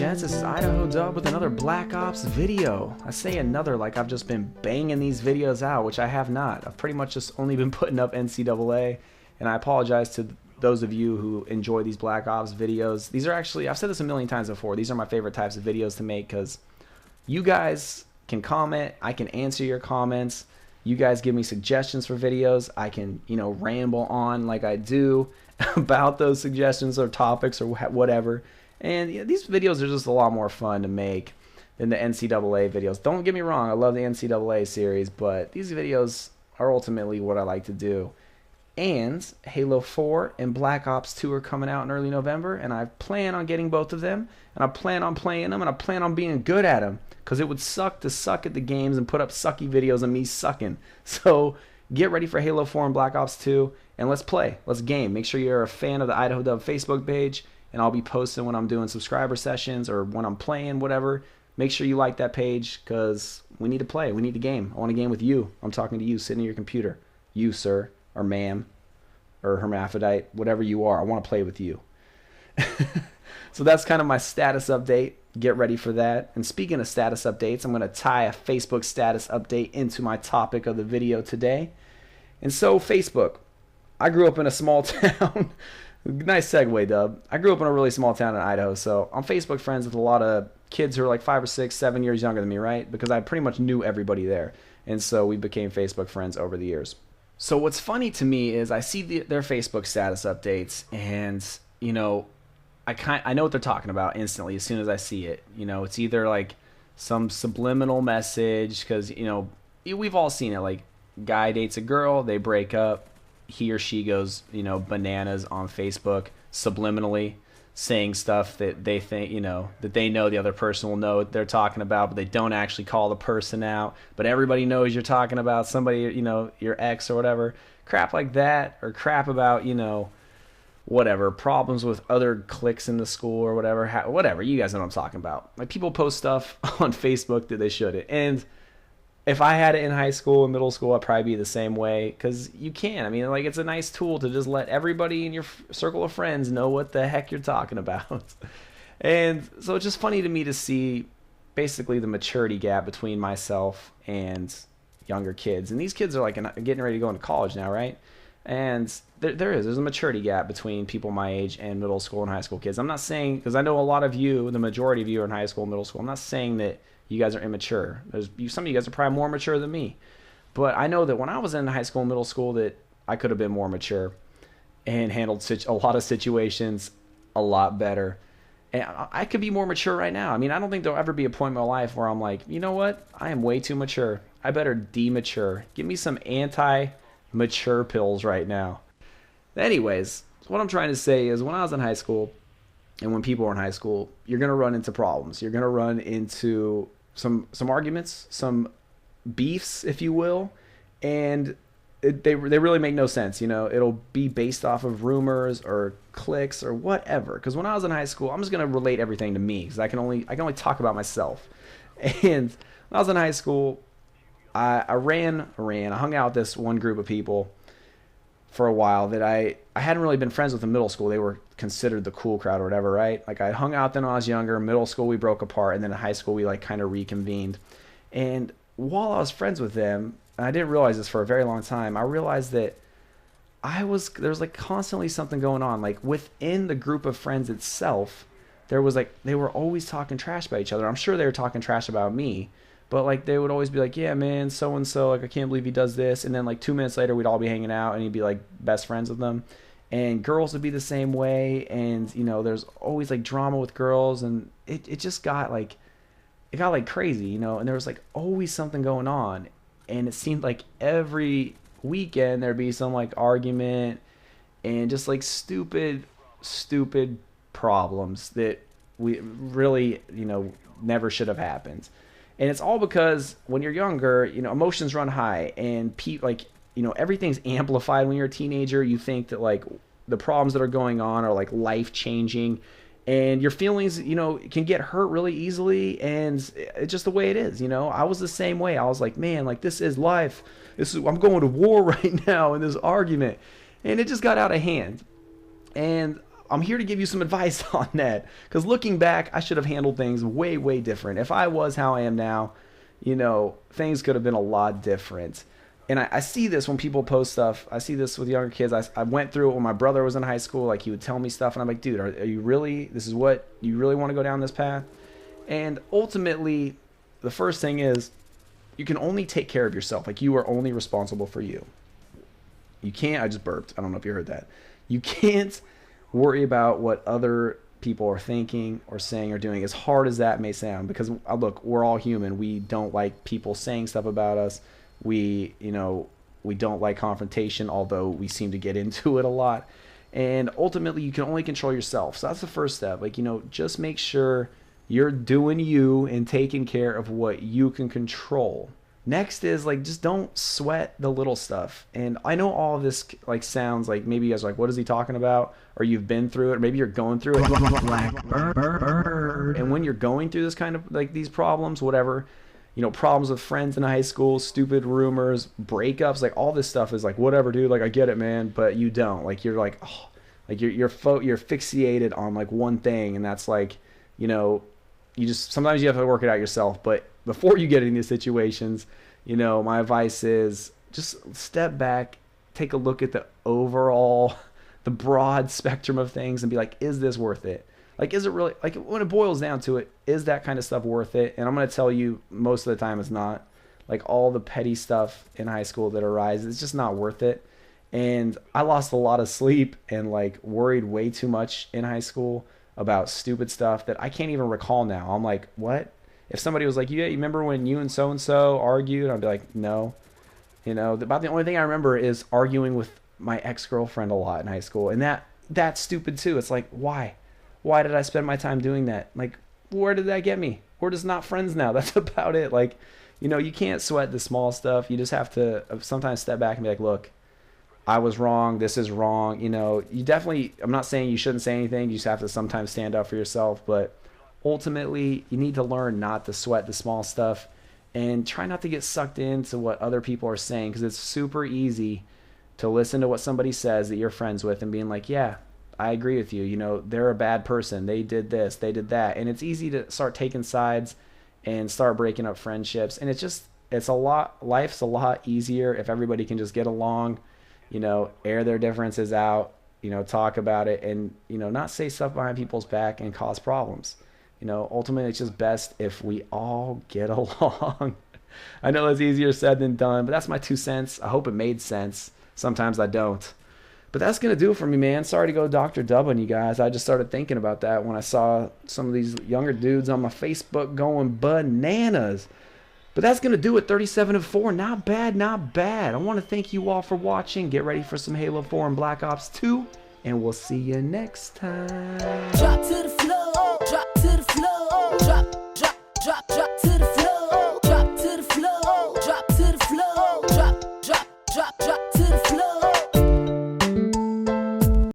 gents, this is Idaho Dub with another Black Ops video. I say another like I've just been banging these videos out, which I have not. I've pretty much just only been putting up NCAA, and I apologize to those of you who enjoy these Black Ops videos. These are actually, I've said this a million times before, these are my favorite types of videos to make because you guys can comment, I can answer your comments, you guys give me suggestions for videos, I can, ramble on like I do about those suggestions or topics or whatever. And these videos are just a lot more fun to make than the NCAA videos. Don't get me wrong, I love the NCAA series, but these videos are ultimately what I like to do. And Halo 4 and Black Ops 2 are coming out in early November, and I plan on getting both of them, and I plan on playing them, and I plan on being good at them, because it would suck to suck at the games and put up sucky videos of me sucking. So get ready for Halo 4 and Black Ops 2, and let's play. Let's game. Make sure you're a fan of the Idaho Dub Facebook page, and I'll be posting when I'm doing subscriber sessions or when I'm playing, whatever. Make sure you like that page because we need to play. We need to game. I want to game with you. I'm talking to you sitting at your computer. You, sir, or ma'am, or hermaphrodite, whatever you are. I want to play with you. So that's kind of my status update. Get ready for that. And speaking of status updates, I'm going to tie a Facebook status update into my topic of the video today. And so Facebook. I grew up in a small town. Nice segue, Dub. I grew up in a really small town in Idaho, so I'm Facebook friends with a lot of kids who are like 5 or 6, 7 years younger than me, right? Because I pretty much knew everybody there. And so we became Facebook friends over the years. So what's funny to me is I see their Facebook status updates, and, I know what they're talking about instantly as soon as I see it. It's either like some subliminal message, because, we've all seen it. Like, guy dates a girl, they break up. He or she goes, bananas on Facebook, subliminally saying stuff that they think, that they know the other person will know what they're talking about, but they don't actually call the person out. But everybody knows you're talking about somebody, your ex or whatever. Crap like that, or crap about, whatever, problems with other cliques in the school or whatever. Whatever, you guys know what I'm talking about. Like, people post stuff on Facebook that they shouldn't. And if I had it in high school and middle school, I'd probably be the same way, because you can. I mean, like, it's a nice tool to just let everybody in your circle of friends know what the heck you're talking about. And so it's just funny to me to see basically the maturity gap between myself and younger kids. And these kids are like getting ready to go into college now, right? And there's a maturity gap between people my age and middle school and high school kids. I'm not saying, because I know a lot of you, the majority of you are in high school and middle school, I'm not saying that you guys are immature. Some of you guys are probably more mature than me. But I know that when I was in high school and middle school that I could have been more mature and handled a lot of situations a lot better. And I could be more mature right now. I mean, I don't think there'll ever be a point in my life where I'm like, you know what? I am way too mature. I better demature. Give me some anti-mature pills right now. Anyways, what I'm trying to say is when I was in high school and when people are in high school, you're going to run into problems. You're going to run into some arguments, some beefs, if you will, and they really make no sense. It'll be based off of rumors or cliques or whatever. Because when I was in high school, I'm just going to relate everything to me, because I can only talk about myself. And when I was in high school, I hung out with this one group of people for a while that I hadn't really been friends with in middle school. They were considered the cool crowd or whatever, right? Like, I hung out then when I was younger. Middle school, we broke apart, and then in high school, we like kind of reconvened. And while I was friends with them, and I didn't realize this for a very long time, I realized that there was like constantly something going on. Like, within the group of friends itself, there was like, they were always talking trash about each other. I'm sure they were talking trash about me, but like, they would always be like, yeah, man, so and so, like, I can't believe he does this. And then like 2 minutes later, we'd all be hanging out, and he'd be like best friends with them. And girls would be the same way. And there's always like drama with girls, and it just got like, it got like crazy, and there was like always something going on. And it seemed like every weekend there'd be some like argument and just like stupid problems that we really, never should have happened. And it's all because when you're younger, emotions run high, and everything's amplified when you're a teenager. You think that like the problems that are going on are like life changing, and your feelings, can get hurt really easily, and it's just the way it is. I was the same way. I was like, man, like, this is life. I'm going to war right now in this argument, and it just got out of hand. And I'm here to give you some advice on that, because looking back, I should have handled things way, way different. If I was how I am now, you know, things could have been a lot different. And I see this when people post stuff. I see this with younger kids. I went through it when my brother was in high school. Like, he would tell me stuff, and I'm like, dude, are you really, this is what, you really want to go down this path? And ultimately, the first thing is, you can only take care of yourself. Like, you are only responsible for you. You can't, I just burped. I don't know if you heard that. You can't worry about what other people are thinking or saying or doing, as hard as that may sound, because look, we're all human. We don't like people saying stuff about us. We don't like confrontation, although we seem to get into it a lot. And ultimately, you can only control yourself. So that's the first step. Like, just make sure you're doing you and taking care of what you can control. Next is, like, just don't sweat the little stuff. And I know all of this, like, sounds like maybe you guys are like, what is he talking about? Or you've been through it, or maybe you're going through it. And when you're going through this kind of, like, these problems, whatever, problems with friends in high school, stupid rumors, breakups, like, all this stuff is like, whatever, dude, like, I get it, man, but you don't. Like, you're like, oh, like, you're fixated on, like, one thing, and that's, like, you just, sometimes you have to work it out yourself. But before you get in these situations, my advice is just step back, take a look at the broad spectrum of things, and be like, is this worth it? Like, is it really, like, when it boils down to it, is that kind of stuff worth it? And I'm going to tell you, most of the time it's not. Like, all the petty stuff in high school that arises, it's just not worth it. And I lost a lot of sleep and, like, worried way too much in high school about stupid stuff that I can't even recall now. I'm like, what? If somebody was like, yeah, you remember when you and so-and-so argued? I'd be like, no. About the only thing I remember is arguing with my ex-girlfriend a lot in high school. And that's stupid too. It's like, why? Why did I spend my time doing that? Like, where did that get me? We're just not friends now. That's about it. Like, you can't sweat the small stuff. You just have to sometimes step back and be like, look, I was wrong. This is wrong. You definitely, I'm not saying you shouldn't say anything. You just have to sometimes stand up for yourself. But ultimately, you need to learn not to sweat the small stuff and try not to get sucked into what other people are saying, because it's super easy to listen to what somebody says that you're friends with and being like, yeah, I agree with you. They're a bad person. They did this, they did that. And it's easy to start taking sides and start breaking up friendships. And life's a lot easier if everybody can just get along, air their differences out, talk about it, and, not say stuff behind people's back and cause problems. Ultimately, it's just best if we all get along. I know it's easier said than done, but that's my 2 cents. I hope it made sense. Sometimes I don't. But that's going to do it for me, man. Sorry to go Dr. Dub on you guys. I just started thinking about that when I saw some of these younger dudes on my Facebook going bananas. But that's going to do it. 37-4. Not bad, not bad. I want to thank you all for watching. Get ready for some Halo 4 and Black Ops 2. And we'll see you next time. Drop to the